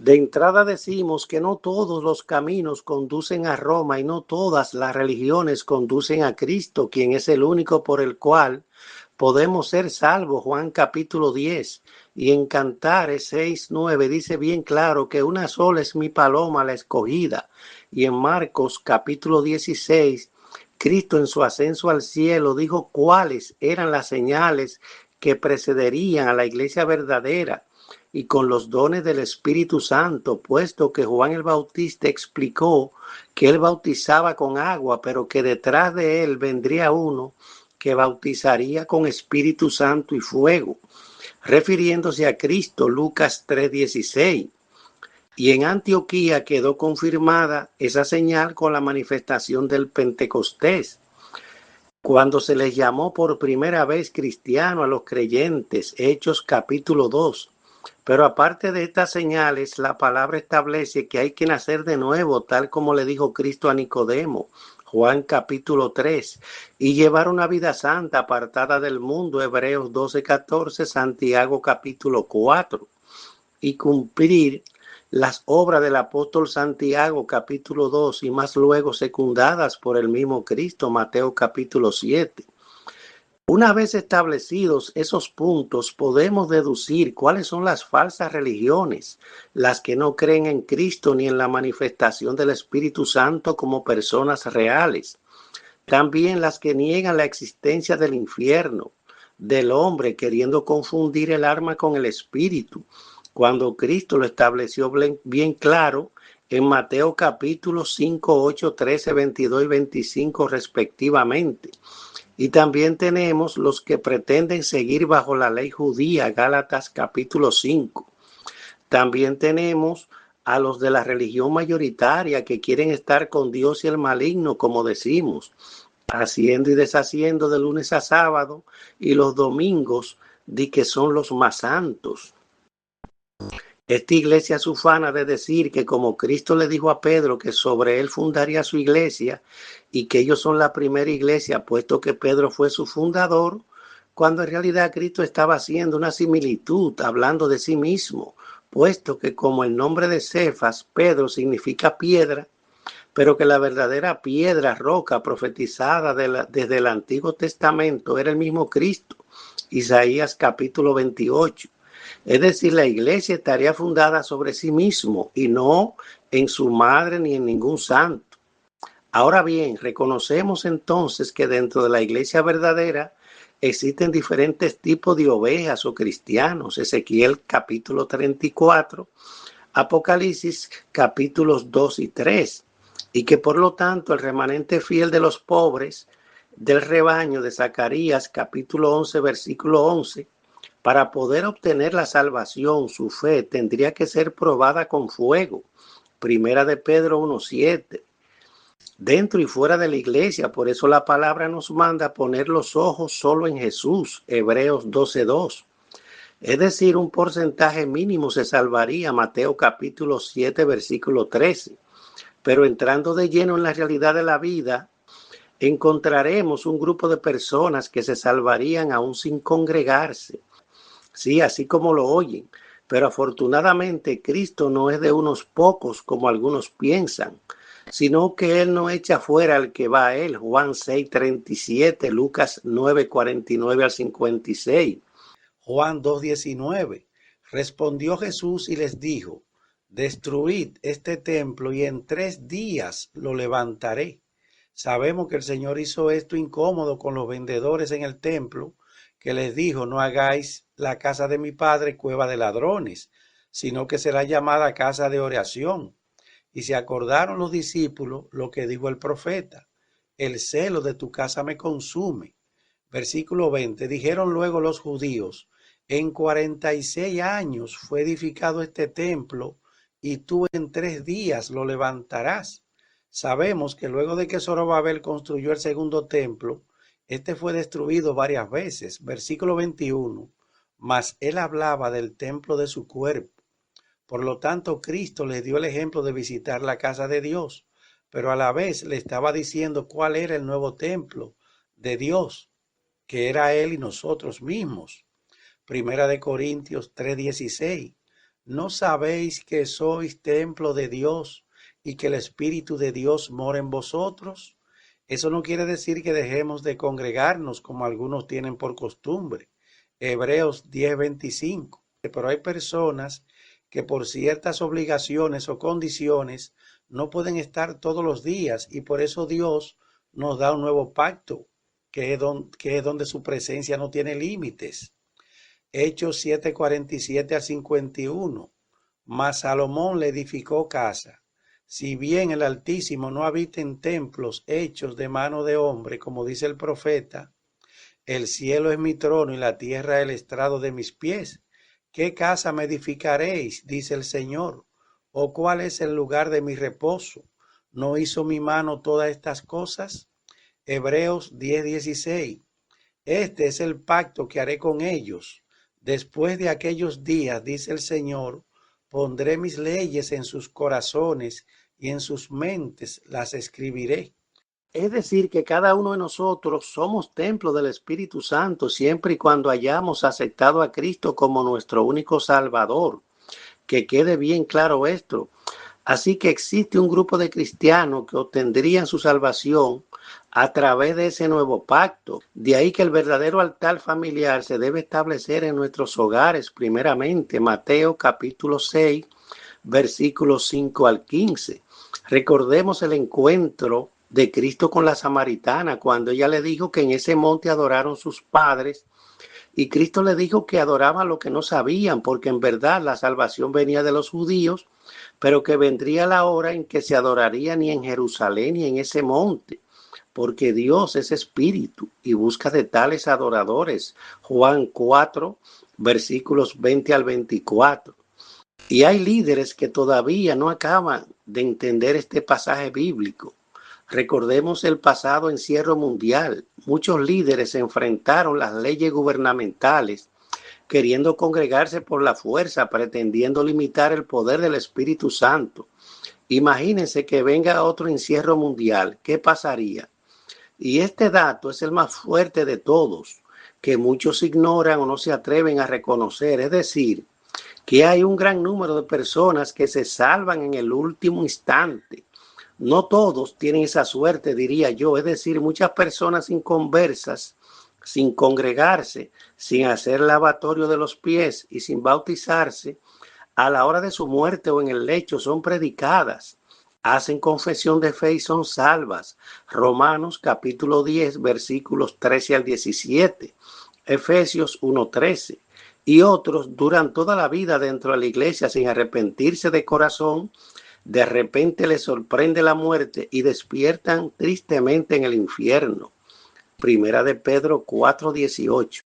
De entrada decimos que no todos los caminos conducen a Roma y no todas las religiones conducen a Cristo, quien es el único por el cual podemos ser salvos. Juan capítulo 10 y en Cantares 6:9 dice bien claro que una sola es mi paloma, la escogida. Y en Marcos capítulo 16, Cristo en su ascenso al cielo dijo cuáles eran las señales que precederían a la iglesia verdadera y con los dones del Espíritu Santo, puesto que Juan el Bautista explicó que él bautizaba con agua, pero que detrás de él vendría uno que bautizaría con Espíritu Santo y fuego, refiriéndose a Cristo, Lucas 3:16. Y en Antioquía quedó confirmada esa señal con la manifestación del Pentecostés, cuando se les llamó por primera vez cristiano a los creyentes, Hechos capítulo 2. Pero aparte de estas señales, la palabra establece que hay que nacer de nuevo, tal como le dijo Cristo a Nicodemo, Juan capítulo 3, y llevar una vida santa apartada del mundo, Hebreos 12:14, Santiago capítulo 4, y cumplir las obras del apóstol Santiago capítulo 2 y más luego secundadas por el mismo Cristo, Mateo capítulo 7. Una vez establecidos esos puntos, podemos deducir cuáles son las falsas religiones, las que no creen en Cristo ni en la manifestación del Espíritu Santo como personas reales. También las que niegan la existencia del infierno, del hombre, queriendo confundir el alma con el espíritu, cuando Cristo lo estableció bien claro en Mateo capítulo 5, 8, 13, 22 y 25 respectivamente. Y también tenemos los que pretenden seguir bajo la ley judía, Gálatas capítulo 5. También tenemos a los de la religión mayoritaria que quieren estar con Dios y el maligno, como decimos, haciendo y deshaciendo de lunes a sábado, y los domingos di que son los más santos. Esta iglesia es ufana de decir que como Cristo le dijo a Pedro que sobre él fundaría su iglesia y que ellos son la primera iglesia, puesto que Pedro fue su fundador, cuando en realidad Cristo estaba haciendo una similitud, hablando de sí mismo, puesto que como el nombre de Cefas, Pedro significa piedra, pero que la verdadera piedra, roca profetizada desde el Antiguo Testamento era el mismo Cristo. Isaías capítulo 28. Es decir, la iglesia estaría fundada sobre sí mismo y no en su madre ni en ningún santo. Ahora bien, reconocemos entonces que dentro de la iglesia verdadera existen diferentes tipos de ovejas o cristianos. Ezequiel capítulo 34, Apocalipsis capítulos 2 y 3. Y que por lo tanto el remanente fiel de los pobres del rebaño de Zacarías capítulo 11 versículo 11, para poder obtener la salvación, su fe tendría que ser probada con fuego. Primera de Pedro 1:7. Dentro y fuera de la iglesia, por eso la palabra nos manda a poner los ojos solo en Jesús. Hebreos 12:2. Es decir, un porcentaje mínimo se salvaría. Mateo capítulo 7 versículo 13. Pero entrando de lleno en la realidad de la vida, encontraremos un grupo de personas que se salvarían aún sin congregarse. Sí, así como lo oyen. Pero afortunadamente Cristo no es de unos pocos como algunos piensan, sino que Él no echa fuera al que va a Él. Juan 6:37, Lucas 9:49 al 56. Juan 2:19. Respondió Jesús y les dijo: destruid este templo y en 3 días lo levantaré. Sabemos que el Señor hizo esto incómodo con los vendedores en el templo, que les dijo: no hagáis la casa de mi padre cueva de ladrones, sino que será llamada casa de oración. Y se acordaron los discípulos lo que dijo el profeta: el celo de tu casa me consume. Versículo 20. Dijeron luego los judíos: en 46 años fue edificado este templo, y tú en 3 días lo levantarás. Sabemos que luego de que Zorobabel construyó el segundo templo, este fue destruido varias veces. Versículo 21. Mas él hablaba del templo de su cuerpo. Por lo tanto, Cristo les dio el ejemplo de visitar la casa de Dios, pero a la vez le estaba diciendo cuál era el nuevo templo de Dios, que era él y nosotros mismos. Primera de Corintios 3:16. ¿No sabéis que sois templo de Dios y que el Espíritu de Dios mora en vosotros? Eso no quiere decir que dejemos de congregarnos como algunos tienen por costumbre. Hebreos 10:25. Pero hay personas que por ciertas obligaciones o condiciones no pueden estar todos los días y por eso Dios nos da un nuevo pacto, que es donde su presencia no tiene límites. Hechos 7:47 a 51. Mas Salomón le edificó casa. Si bien el Altísimo no habita en templos hechos de mano de hombre, como dice el profeta, el cielo es mi trono y la tierra el estrado de mis pies. ¿Qué casa me edificaréis? Dice el Señor. ¿O cuál es el lugar de mi reposo? ¿No hizo mi mano todas estas cosas? Hebreos 10:16. Este es el pacto que haré con ellos. Después de aquellos días, dice el Señor, pondré mis leyes en sus corazones y en sus mentes las escribiré. Es decir, que cada uno de nosotros somos templo del Espíritu Santo siempre y cuando hayamos aceptado a Cristo como nuestro único Salvador. Que quede bien claro esto. Así que existe un grupo de cristianos que obtendrían su salvación a través de ese nuevo pacto. De ahí que el verdadero altar familiar se debe establecer en nuestros hogares primeramente. Mateo capítulo 6, versículos 5 al 15. Recordemos el encuentro de Cristo con la samaritana cuando ella le dijo que en ese monte adoraron sus padres y Cristo le dijo que adoraban lo que no sabían porque en verdad la salvación venía de los judíos, pero que vendría la hora en que se adoraría ni en Jerusalén ni en ese monte, porque Dios es espíritu y busca de tales adoradores. Juan 4, versículos 20 al 24. Y hay líderes que todavía no acaban de entender este pasaje bíblico. Recordemos el pasado encierro mundial. Muchos líderes enfrentaron las leyes gubernamentales queriendo congregarse por la fuerza, pretendiendo limitar el poder del Espíritu Santo. Imagínense que venga otro encierro mundial. ¿Qué pasaría? Y este dato es el más fuerte de todos, que muchos ignoran o no se atreven a reconocer. Es decir, que hay un gran número de personas que se salvan en el último instante. No todos tienen esa suerte, diría yo. Es decir, muchas personas inconversas, sin congregarse, sin hacer lavatorio de los pies y sin bautizarse, a la hora de su muerte o en el lecho son predicadas, hacen confesión de fe y son salvas. Romanos capítulo 10, versículos 13 al 17, Efesios 1:13. Y otros duran toda la vida dentro de la iglesia sin arrepentirse de corazón. De repente les sorprende la muerte y despiertan tristemente en el infierno. Primera de Pedro 4:18.